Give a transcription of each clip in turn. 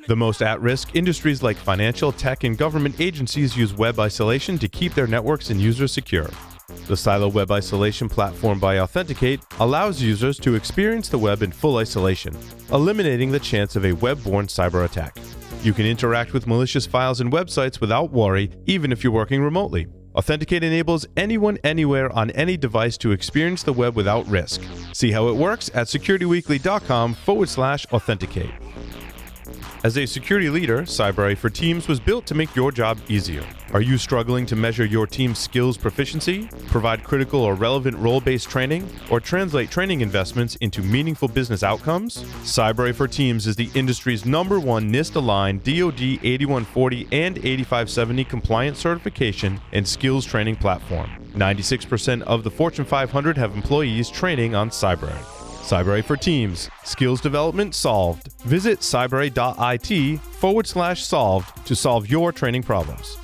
The most at-risk industries like financial, tech, and government agencies use web isolation to keep their networks and users secure. The Silo Web Isolation platform by Authenticate allows users to experience the web in full isolation, eliminating the chance of a web-borne cyber attack. You can interact with malicious files and websites without worry, even if you're working remotely. Authenticate enables anyone, anywhere, on any device to experience the web without risk. See how it works at securityweekly.com/authenticate. As a security leader, CyberArray for Teams was built to make your job easier. Are you struggling to measure your team's skills proficiency, provide critical or relevant role-based training, or translate training investments into meaningful business outcomes? CyberArray for Teams is the industry's #1 NIST-aligned DoD 8140 and 8570 compliance certification and skills training platform. 96% of the Fortune 500 have employees training on CyberArray. CyberArray for Teams. Skills development solved. Visit cyberarray.it/solved to solve your training problems.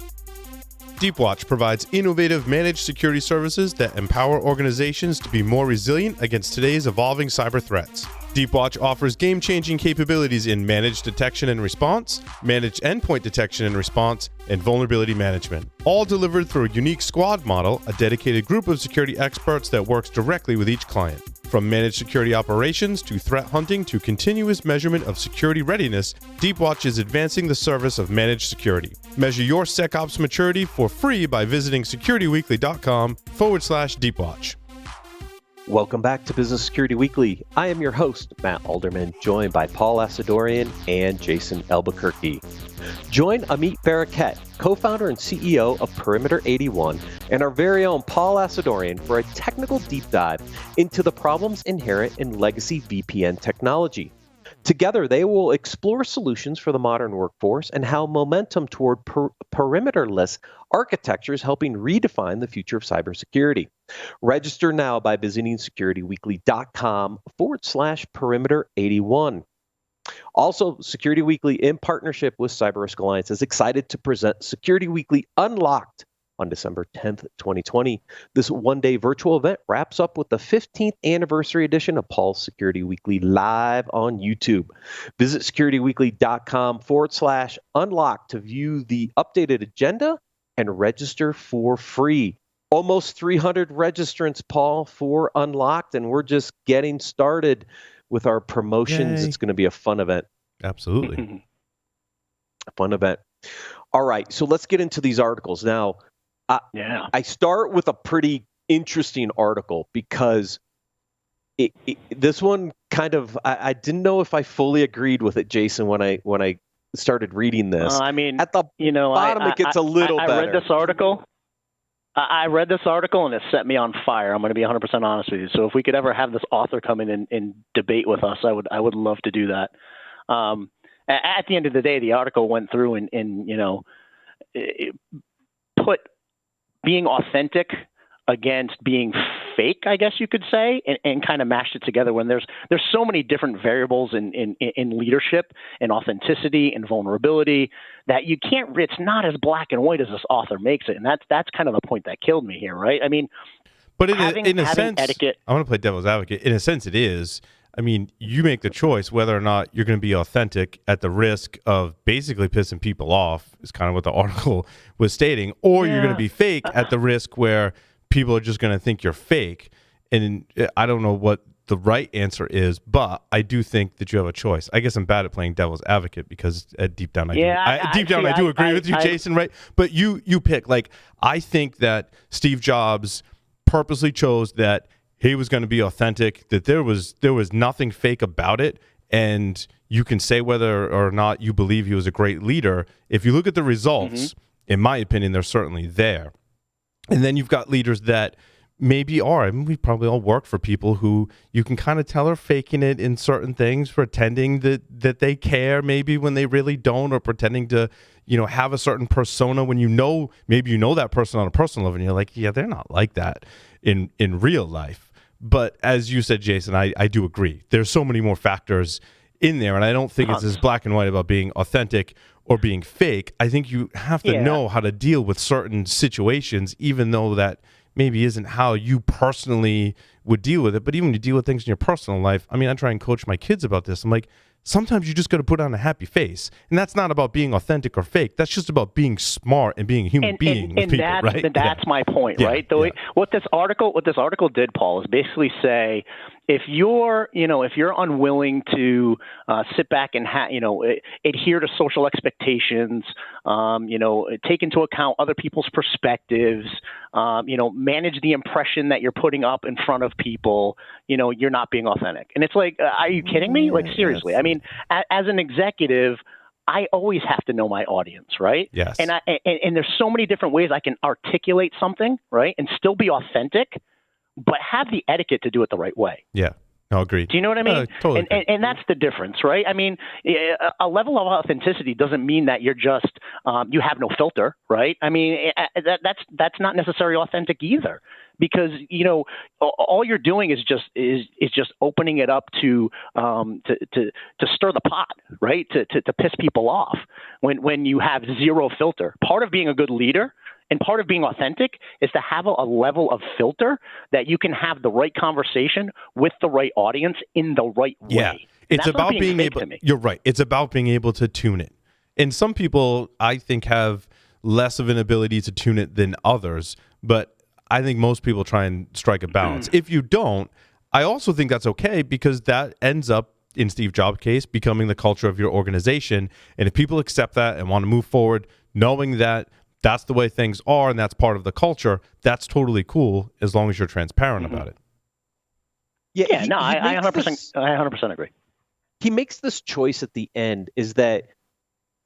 Deepwatch provides innovative managed security services that empower organizations to be more resilient against today's evolving cyber threats. Deepwatch offers game-changing capabilities in managed detection and response, managed endpoint detection and response, and vulnerability management, all delivered through a unique squad model, a dedicated group of security experts that works directly with each client. From managed security operations to threat hunting to continuous measurement of security readiness, Deepwatch is advancing the service of managed security. Measure your SecOps maturity for free by visiting securityweekly.com/Deepwatch. Welcome back to Business Security Weekly. I am your host, Matt Alderman, joined by Paul Asadorian and Jason Albuquerque. Join Amit Barakat, co-founder and CEO of Perimeter 81, and our very own Paul Asadorian for a technical deep dive into the problems inherent in legacy VPN technology. Together, they will explore solutions for the modern workforce and how momentum toward perimeterless architecture is helping redefine the future of cybersecurity. Register now by visiting securityweekly.com/perimeter81. Also, Security Weekly, in partnership with Cyber Risk Alliance, is excited to present Security Weekly Unlocked on December 10th, 2020. This one-day virtual event wraps up with the 15th anniversary edition of Paul's Security Weekly live on YouTube. Visit securityweekly.com/unlock to view the updated agenda and register for free. Almost 300 registrants, Paul, for Unlocked, and we're just getting started with our promotions. Yay. It's going to be a fun event. Absolutely. A fun event. All right, so let's get into these articles. Now, I start with a pretty interesting article because this one kind of, I didn't know if I fully agreed with it, Jason, when I started reading this. I mean, at the bottom, it gets a little better. I read this article. I read this article and it set me on fire. I'm going to be 100% honest with you. So if we could ever have this author come in and debate with us, I would love to do that. At the end of the day, the article went through and it put being authentic against being fake, I guess you could say, and kind of mashed it together when there's so many different variables in leadership and authenticity and vulnerability that you can't, it's not as black and white as this author makes it. And that's kind of the point that killed me here, right? I mean, but in a sense, etiquette, I want to play devil's advocate. In a sense, it is. I mean, you make the choice whether or not you're going to be authentic at the risk of basically pissing people off, is kind of what the article was stating, or you're going to be fake at the risk where people are just going to think you're fake. And I don't know what the right answer is, but I do think that you have a choice. I guess I'm bad at playing devil's advocate because deep down I do agree with you, Jason, right? But you pick. Like, I think that Steve Jobs purposely chose that he was going to be authentic, that there was nothing fake about it, and you can say whether or not you believe he was a great leader. If you look at the results, in my opinion, they're certainly there. And then you've got leaders that maybe are, I mean, we probably all work for people who you can kind of tell are faking it in certain things, pretending that they care maybe when they really don't, or pretending to, have a certain persona when maybe you know that person on a personal level and you're like, yeah, they're not like that in real life. But as you said, Jason, I do agree. There's so many more factors in there, and I don't think it's as black and white about being authentic or being fake. I think you have to know how to deal with certain situations, even though that maybe isn't how you personally would deal with it. But even when you deal with things in your personal life, I mean, I try and coach my kids about this. I'm like, sometimes you just got to put on a happy face. And that's not about being authentic or fake. That's just about being smart and being a human being with people, right? That's my point, Yeah, right? yeah. What this article did, Paul, is basically say, if you're unwilling to sit back and adhere to social expectations, take into account other people's perspectives, manage the impression that you're putting up in front of people, you're not being authentic. And it's like, are you kidding me? Like, seriously. I mean, as an executive, I always have to know my audience, right? Yes. And there's so many different ways I can articulate something, right, and still be authentic, but have the etiquette to do it the right way. Yeah. No, agreed. Do you know what I mean? Totally. And that's the difference, right? I mean, a level of authenticity doesn't mean that you're just you have no filter, right? I mean, that's not necessarily authentic either, because all you're doing is just opening it up to stir the pot, right? To piss people off when you have zero filter. Part of being a good leader and part of being authentic is to have a level of filter that you can have the right conversation with the right audience in the right way. Yeah. It's about being able, you're right. It's about being able to tune it. And some people, I think, have less of an ability to tune it than others, but I think most people try and strike a balance. If you don't, I also think that's okay, because that ends up, in Steve Jobs' case, becoming the culture of your organization. And if people accept that and want to move forward, knowing that that's the way things are and that's part of the culture, that's totally cool, as long as you're transparent about it. I 100% agree. He makes this choice at the end, is that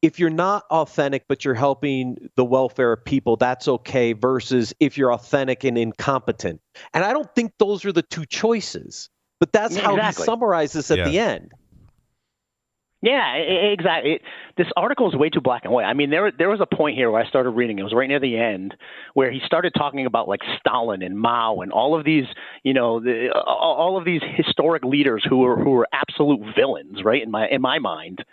if you're not authentic but you're helping the welfare of people, that's okay, versus if you're authentic and incompetent. And I don't think those are the two choices, but that's how he summarizes at the end. Yeah, exactly. This article is way too black and white. I mean, there was a point here where I started reading. It was right near the end, where he started talking about like Stalin and Mao and all of these, all of these historic leaders who were absolute villains, right? In my mind.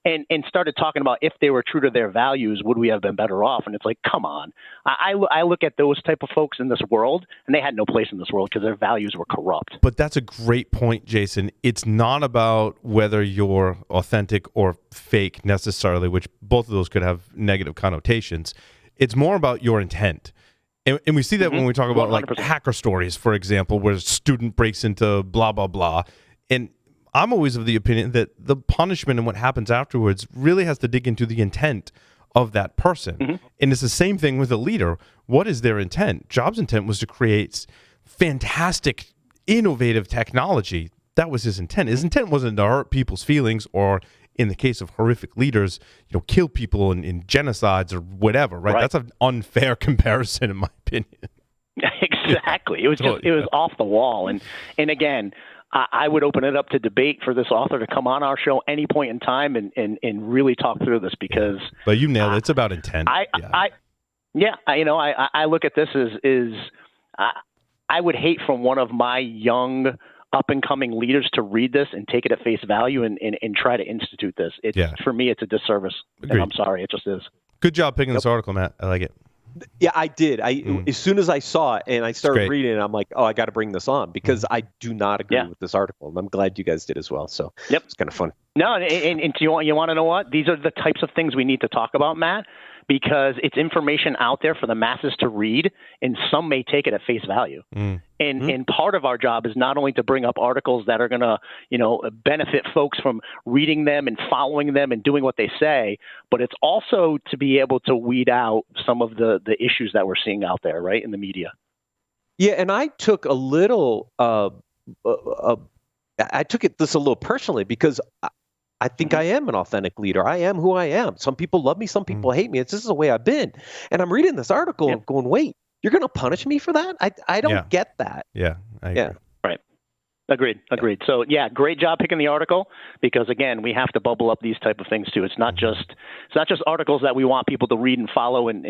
And started talking about, if they were true to their values, would we have been better off? And it's like, come on. I look at those type of folks in this world, and they had no place in this world because their values were corrupt. But that's a great point, Jason. It's not about whether you're authentic or fake necessarily, which both of those could have negative connotations. It's more about your intent. And we see that when we talk about 100%. Like hacker stories, for example, where a student breaks into blah, blah, blah. And I'm always of the opinion that the punishment and what happens afterwards really has to dig into the intent of that person. And it's the same thing with a leader. What is their intent? Jobs' intent was to create fantastic, innovative technology. That was his intent. His intent wasn't to hurt people's feelings, or in the case of horrific leaders, kill people in genocides or whatever, right? That's an unfair comparison, in my opinion. Exactly. It was off the wall. And again, I would open it up to debate for this author to come on our show any point in time and really talk through this, because. But you nailed it. It's about intent. I look at this as I would hate for one of my young up and coming leaders to read this and take it at face value and try to institute this. For me, it's a disservice. Agreed. And I'm sorry, it just is. Good job picking this article, Matt. I like it. Yeah, I did. As soon as I saw it and I started reading it, I'm like, oh, I got to bring this on, because I do not agree with this article. And I'm glad you guys did as well. So it's kind of fun. No, and you want to know what? These are the types of things we need to talk about, Matt, because it's information out there for the masses to read, and some may take it at face value. And part of our job is not only to bring up articles that are going to, benefit folks from reading them and following them and doing what they say, but it's also to be able to weed out some of the issues that we're seeing out there, right, in the media. Yeah, and I took a little, I took this a little personally, because I think I am an authentic leader. I am who I am. Some people love me. Some people hate me. This is the way I've been. And I'm reading this article and going, wait, you're going to punish me for that? I don't get that. Yeah. I agree. Right. Agreed. So great job picking the article, because again, we have to bubble up these type of things too. It's not just articles that we want people to read and follow and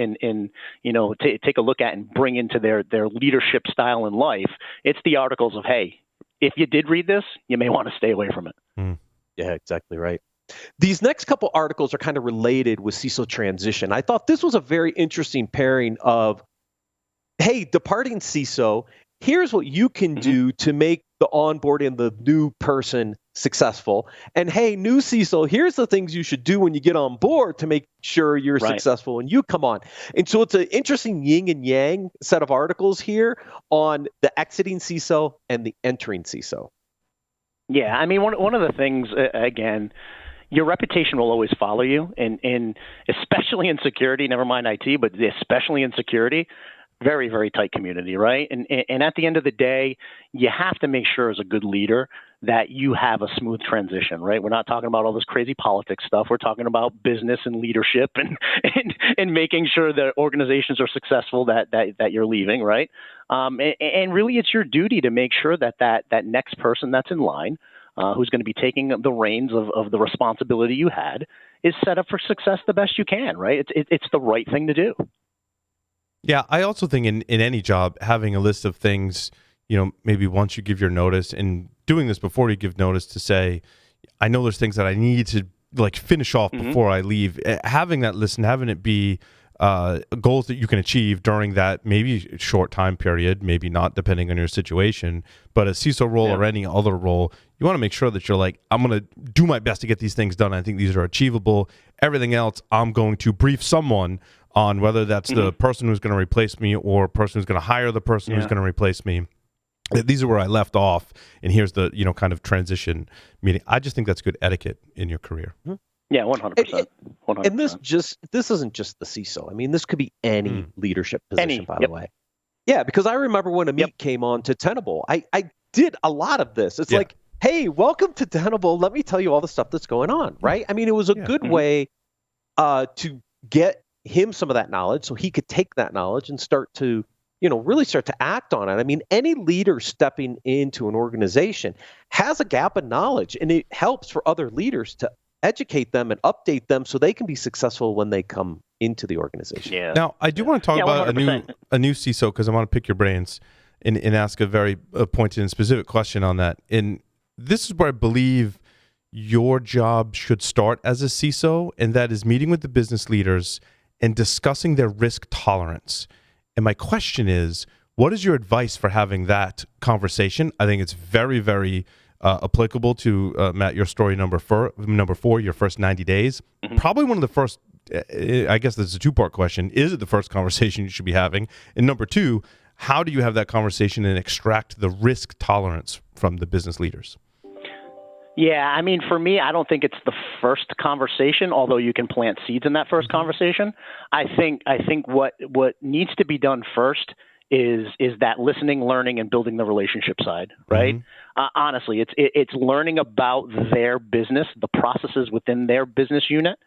take a look at and bring into their leadership style in life. It's the articles of, hey, if you did read this, you may want to stay away from it. Yeah, exactly right. These next couple articles are kind of related with CISO transition. I thought this was a very interesting pairing of, hey, departing CISO, here's what you can do to make the onboarding of the new person successful. And hey, new CISO, here's the things you should do when you get on board to make sure you're successful when you come on. And so it's an interesting yin and yang set of articles here on the exiting CISO and the entering CISO. Yeah, I mean, one of the things, again, your reputation will always follow you, and especially in security, never mind IT, but especially in security, very, very tight community, right? And at the end of the day, you have to make sure as a good leader that you have a smooth transition, right? We're not talking about all this crazy politics stuff. We're talking about business and leadership and making sure that organizations are successful that you're leaving, right? And really, it's your duty to make sure that next person that's in line, who's going to be taking the reins of the responsibility you had, is set up for success the best you can, right? It's the right thing to do. Yeah, I also think in any job, having a list of things, maybe once you give your notice, and doing this before you give notice, to say, I know there's things that I need to finish off before I leave. Having that list and having it be goals that you can achieve during that maybe short time period, maybe not, depending on your situation, but a CISO role or any other role, you want to make sure that you're like, I'm going to do my best to get these things done. I think these are achievable. Everything else, I'm going to brief someone on, whether that's the person who's going to replace me or person who's going to hire the person who's going to replace me. These are where I left off, and here's the kind of transition meeting. I just think that's good etiquette in your career. Yeah, 100%. 100%. And this isn't just the CISO. I mean, this could be any leadership position, by the way. Yeah, because I remember when Amit came on to Tenable, I did a lot of this. It's like, hey, welcome to Tenable. Let me tell you all the stuff that's going on, right? I mean, it was a good way to get him some of that knowledge so he could take that knowledge and start to really start to act on it. I mean, any leader stepping into an organization has a gap in knowledge, and it helps for other leaders to educate them and update them so they can be successful when they come into the organization. Yeah. Now, I do want to talk about a new CISO, because I want to pick your brains and ask a very pointed and specific question on that. And this is where I believe your job should start as a CISO, and that is meeting with the business leaders and discussing their risk tolerance. And my question is, what is your advice for having that conversation? I think it's very, very applicable to, Matt, your story number 4, your first 90 days. Probably one of the first, I guess this is a two-part question. Is it the first conversation you should be having? And number 2, how do you have that conversation and extract the risk tolerance from the business leaders? Yeah, I mean, for me, I don't think it's the first conversation, although you can plant seeds in that first conversation. I think what needs to be done first is that listening, learning, and building the relationship side, right? Honestly, it's learning about their business, the processes within their business unit,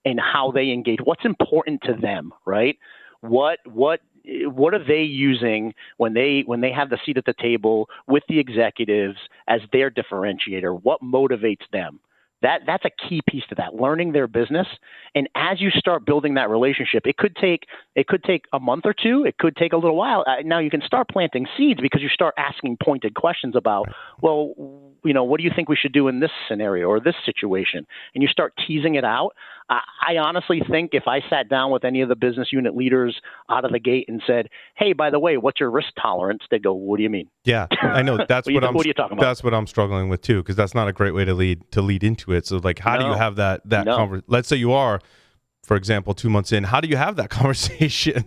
and how they engage. What's important to them, right? What are they using when they have the seat at the table with the executives as their differentiator? What motivates them? That's a key piece to that, learning their business. And as you start building that relationship, it could take a month or two. It could take a little while. Now you can start planting seeds because you start asking pointed questions about, well, what do you think we should do in this scenario or this situation? And you start teasing it out. I honestly think if I sat down with any of the business unit leaders out of the gate and said, hey, by the way, what's your risk tolerance? They'd go, what do you mean? Yeah, I know. That's what are you talking about? That's what I'm struggling with too, because that's not a great way to lead into it. So like, how do you have that conversation? Let's say you are, for example, 2 months in, how do you have that conversation?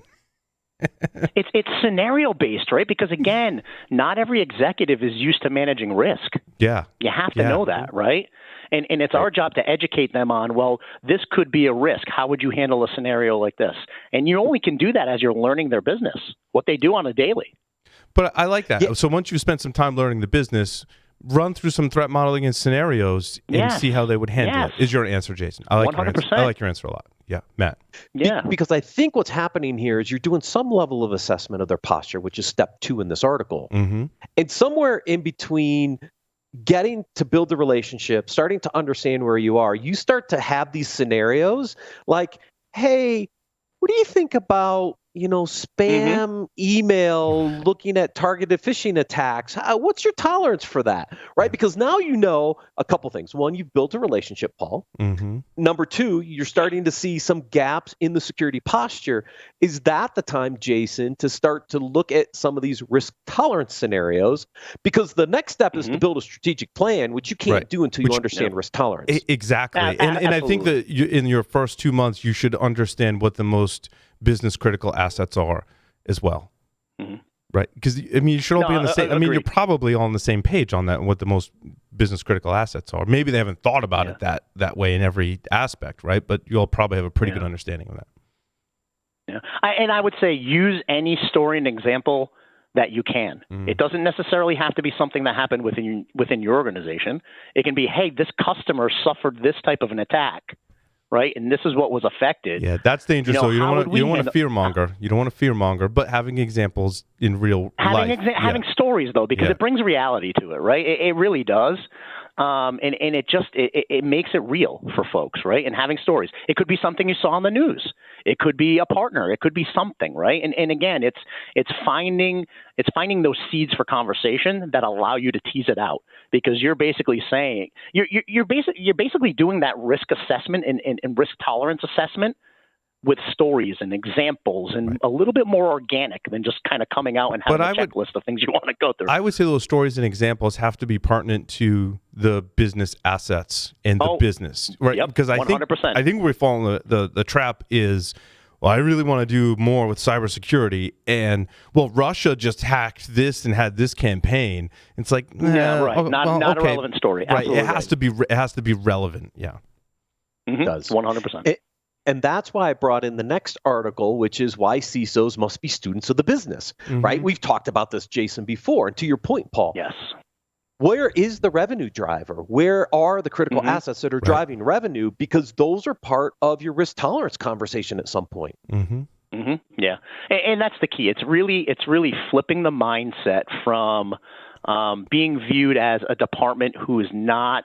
It's scenario based, right? Because again, not every executive is used to managing risk. Yeah. You have to know that, right? And it's our job to educate them on, well, this could be a risk. How would you handle a scenario like this? And you only can do that as you're learning their business, what they do on a daily. But I like that. Yeah. So once you spend some time learning the business, run through some threat modeling and scenarios and see how they would handle it, is your answer, Jason. I like 100%. Your answer. I like your answer a lot. Yeah, Matt. Yeah. Because I think what's happening here is you're doing some level of assessment of their posture, which is step 2 in this article. And somewhere in between getting to build the relationship, starting to understand where you are, you start to have these scenarios like, hey, what do you think about spam email, looking at targeted phishing attacks. What's your tolerance for that, right? Because now you know a couple things. One, you've built a relationship, Paul. Mm-hmm. Number two, you're starting to see some gaps in the security posture. Is that the time, Jason, to start to look at some of these risk tolerance scenarios? Because the next step is to build a strategic plan, which you can't do until you understand risk tolerance. Exactly. And I think that in your first 2 months, you should understand what the most business critical assets are as well. Mm-hmm. Right. Because, I mean, you should all be on the same. I mean, you're probably all on the same page on that and what the most business critical assets are. Maybe they haven't thought about it that way in every aspect, right? But you all probably have a pretty good understanding of that. Yeah. And I would say use any story and example that you can. It doesn't necessarily have to be something that happened within your organization. It can be, hey, this customer suffered this type of an attack, right? And this is what was affected. Yeah, that's dangerous. So you don't want to fear monger. You don't want to fear monger, but having examples in real life. Having stories though, because it brings reality to it, right? It really does. And it makes it real for folks, right? And having stories. It could be something you saw on the news. It could be a partner. It could be something, right? And again, it's finding those seeds for conversation that allow you to tease it out, because you're basically saying you're basically doing that risk assessment and risk tolerance assessment with stories and examples and a little bit more organic than just kind of coming out and having a checklist of things you want to go through. I would say those stories and examples have to be pertinent to the business assets and the business, right? Yep, because I 100%. think we fall in the trap is, well, I really want to do more with cybersecurity, and well, Russia just hacked this and had this campaign. It's like, not a relevant story. Right, it has to be relevant. Yeah, it does 100%. And that's why I brought in the next article, which is why CISOs must be students of the business, right? We've talked about this, Jason, before. And to your point, Paul, yes. Where is the revenue driver? Where are the critical assets that are driving revenue? Because those are part of your risk tolerance conversation at some point. Yeah, and that's the key. It's really flipping the mindset from being viewed as a department who is not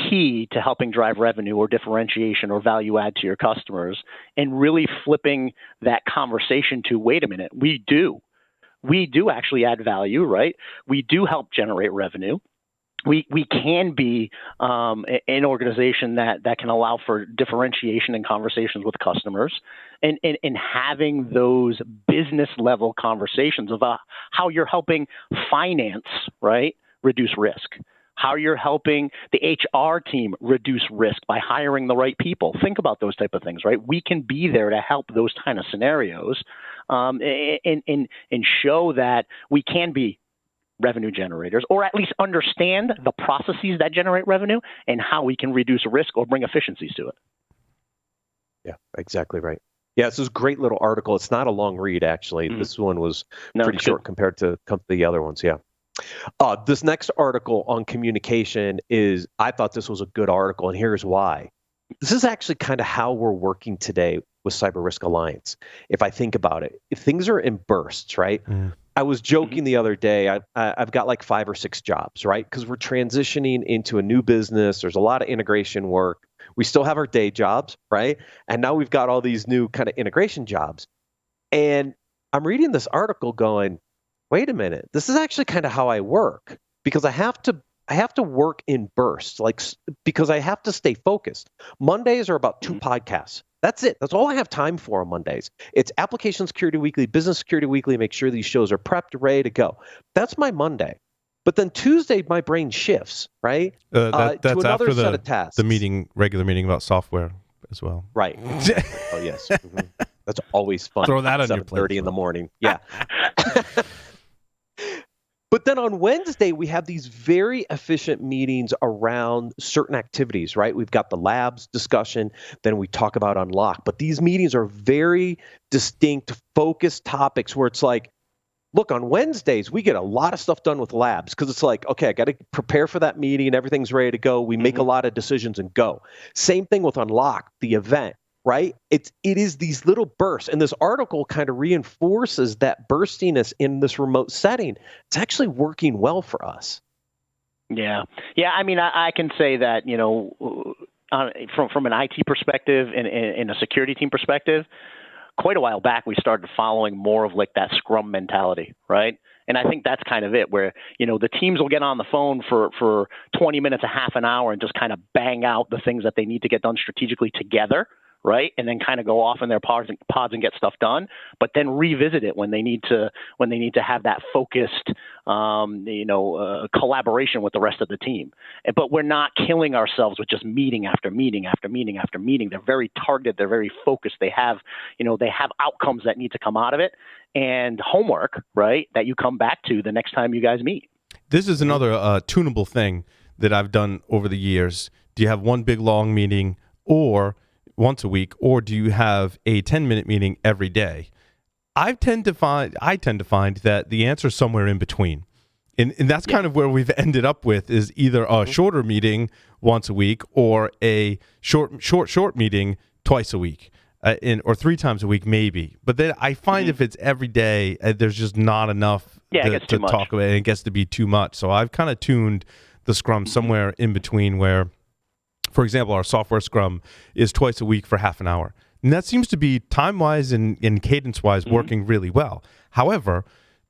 key to helping drive revenue or differentiation or value add to your customers, and really flipping that conversation to, wait a minute, we do actually add value, right? We do help generate revenue. We can be an organization that can allow for differentiation in conversations with customers, and having those business level conversations about how you're helping finance, right, reduce risk. How you're helping the HR team reduce risk by hiring the right people. Think about those type of things, right? We can be there to help those kind of scenarios, and show that we can be revenue generators, or at least understand the processes that generate revenue and how we can reduce risk or bring efficiencies to it. Yeah, exactly right. Yeah, this is a great little article. It's not a long read, actually. This one was pretty short compared to the other ones. Yeah. This next article on communication I thought this was a good article, and here's why. This is actually kind of how we're working today with Cyber Risk Alliance. If I think about it, if things are in bursts, right? I was joking the other day, I've got like 5 or 6 jobs, right? Because we're transitioning into a new business. There's a lot of integration work. We still have our day jobs, right? And now we've got all these new kind of integration jobs. And I'm reading this article going, wait a minute, this is actually kind of how I work, because I have to work in bursts, because I have to stay focused. Mondays are about 2 podcasts. That's it. That's all I have time for on Mondays. It's Application Security Weekly, Business Security Weekly, make sure these shows are prepped, ready to go. That's my Monday. But then Tuesday, my brain shifts, right? That's to another after set of tasks. The regular meeting about software as well. Right. Oh, yes. That's always fun. Throw that on your plate. 7:30 in the morning. Yeah. But then on Wednesday, we have these very efficient meetings around certain activities, right? We've got the labs discussion, then we talk about Unlock. But these meetings are very distinct, focused topics where it's like, look, on Wednesdays, we get a lot of stuff done with labs, because it's like, okay, I got to prepare for that meeting. Everything's ready to go. We make a lot of decisions and go. Same thing with Unlock, the event. Right? It is these little bursts. And this article kind of reinforces that burstiness in this remote setting. It's actually working well for us. Yeah. Yeah. I mean, I can say that, from an IT perspective and a security team perspective, quite a while back, we started following more of like that Scrum mentality, right? And I think that's kind of it, where, the teams will get on the phone for 20 minutes, a half an hour, and just kind of bang out the things that they need to get done strategically together, right? And then kind of go off in their pods and get stuff done, but then revisit it when they need to have that focused, collaboration with the rest of the team. But we're not killing ourselves with just meeting after meeting after meeting after meeting. They're very targeted. They're very focused. They have outcomes that need to come out of it and homework, right, that you come back to the next time you guys meet. This is another tunable thing that I've done over the years. Do you have one big long meeting or once a week, or do you have a 10-minute meeting every day? I tend to find that the answer is somewhere in between. And that's kind of where we've ended up with, is either a shorter meeting once a week or a short meeting twice a week, or 3 times a week maybe. But then I find if it's every day, there's just not enough to talk about, and it gets to be too much. So I've kind of tuned the Scrum somewhere in between, where, for example, our software Scrum is twice a week for half an hour. And that seems to be time-wise and cadence-wise working really well. However,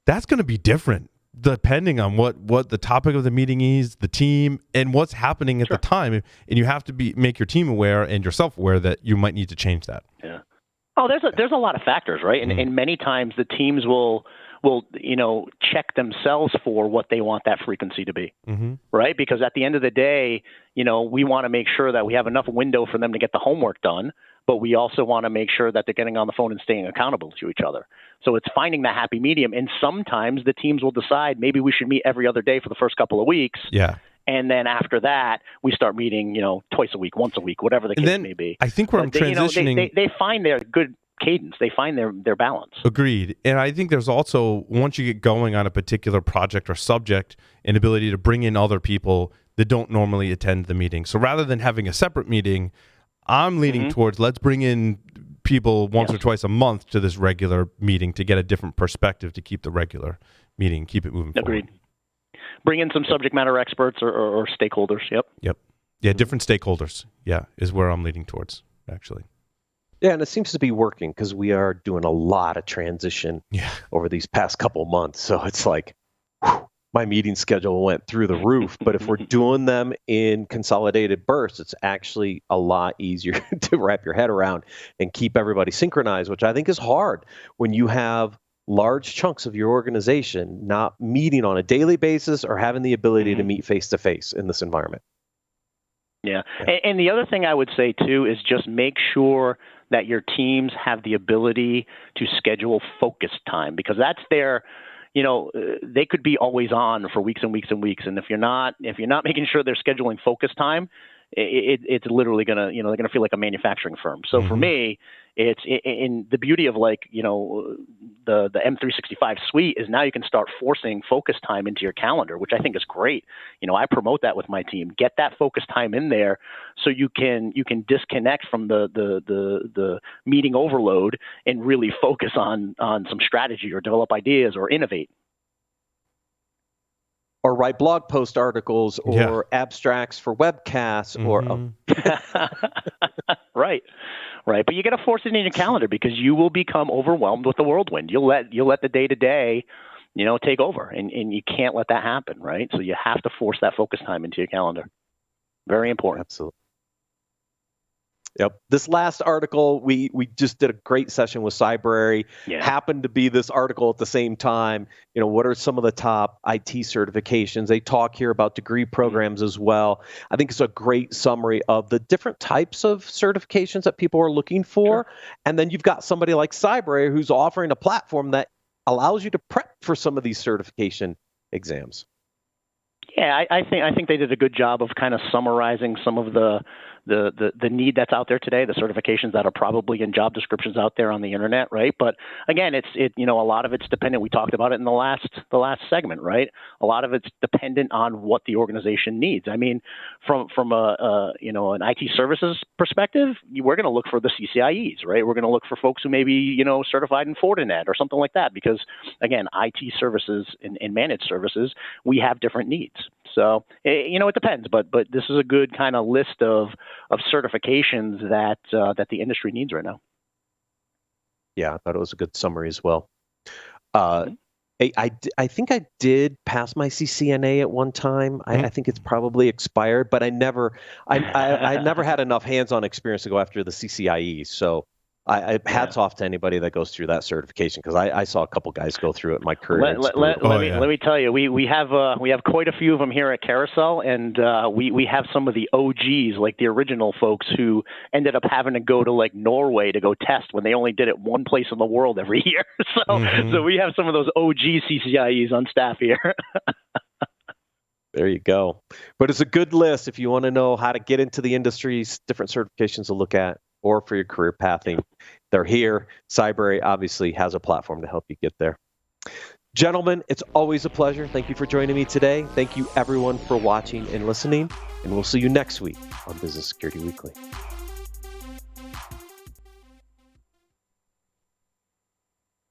that's going to be different depending on what the topic of the meeting is, the team, and what's happening at the time. And you have to make your team aware and yourself aware that you might need to change that. Yeah. Oh, there's a lot of factors, right? And many times the teams will check themselves for what they want that frequency to be, right? Because at the end of the day, we want to make sure that we have enough window for them to get the homework done, but we also want to make sure that they're getting on the phone and staying accountable to each other. So it's finding that happy medium. And sometimes the teams will decide maybe we should meet every other day for the first couple of weeks. Yeah. And then after that, we start meeting, twice a week, once a week, whatever the case may be. I think where I'm transitioning, they find their good cadence. They find their balance. Agreed. And I think there's also, once you get going on a particular project or subject, an ability to bring in other people that don't normally attend the meeting. So rather than having a separate meeting, I'm leaning towards, let's bring in people once or twice a month to this regular meeting to get a different perspective, to keep the regular meeting, keep it moving Agreed. forward. Bring in some subject matter experts or stakeholders. Yep. Yeah, different stakeholders. Yeah, is where I'm leaning towards, actually. Yeah, and it seems to be working because we are doing a lot of transition over these past couple months. So it's like, my meeting schedule went through the roof. But if we're doing them in consolidated bursts, it's actually a lot easier to wrap your head around and keep everybody synchronized, which I think is hard when you have large chunks of your organization not meeting on a daily basis or having the ability to meet face-to-face in this environment. Yeah. And the other thing I would say, too, is just make sure that your teams have the ability to schedule focus time, because that's their, they could be always on for weeks and weeks and weeks. And if you're not making sure they're scheduling focus time, it's literally going to, they're going to feel like a manufacturing firm. So for me, it's in the beauty of the M365 suite is now you can start forcing focus time into your calendar, which I think is great. I promote that with my team. Get that focus time in there so you can disconnect from the meeting overload and really focus on some strategy or develop ideas or innovate. Or write blog post articles or abstracts for webcasts or Right. But you got to force it in your calendar because you will become overwhelmed with the whirlwind. You'll let the day-to-day, take over, and you can't let that happen, right? So you have to force that focus time into your calendar. Very important. Absolutely. Yep. This last article, we just did a great session with Cybrary. Happened to be this article at the same time. What are some of the top IT certifications? They talk here about degree programs as well. I think it's a great summary of the different types of certifications that people are looking for. And then you've got somebody like Cybrary who's offering a platform that allows you to prep for some of these certification exams. Yeah, I think they did a good job of kind of summarizing some of the need that's out there today, the certifications that are probably in job descriptions out there on the internet, right? But again, a lot of it's dependent. We talked about it in the last segment, right? A lot of it's dependent on what the organization needs. I mean, from an IT services perspective, we're going to look for the CCIEs, right? We're going to look for folks who may be certified in Fortinet or something like that, because again, IT services and managed services, we have different needs. So, it depends, but this is a good kind of list of certifications that the industry needs right now. yeah, I thought it was a good summary as well. I think I did pass my CCNA at one time. I think it's probably expired, but I never had enough hands-on experience to go after the CCIE. So hats off to anybody that goes through that certification, because I saw a couple guys go through it in my career. Let me tell you, we have quite a few of them here at Carousel, and we have some of the OGs, like the original folks who ended up having to go to like Norway to go test when they only did it one place in the world every year. So we have some of those OG CCIEs on staff here. There you go. But it's a good list if you want to know how to get into the industries, different certifications to look at, or for your career pathing. They're here. Cybrary obviously has a platform to help you get there. Gentlemen, it's always a pleasure. Thank you for joining me today. Thank you everyone for watching and listening, and we'll see you next week on Business Security Weekly.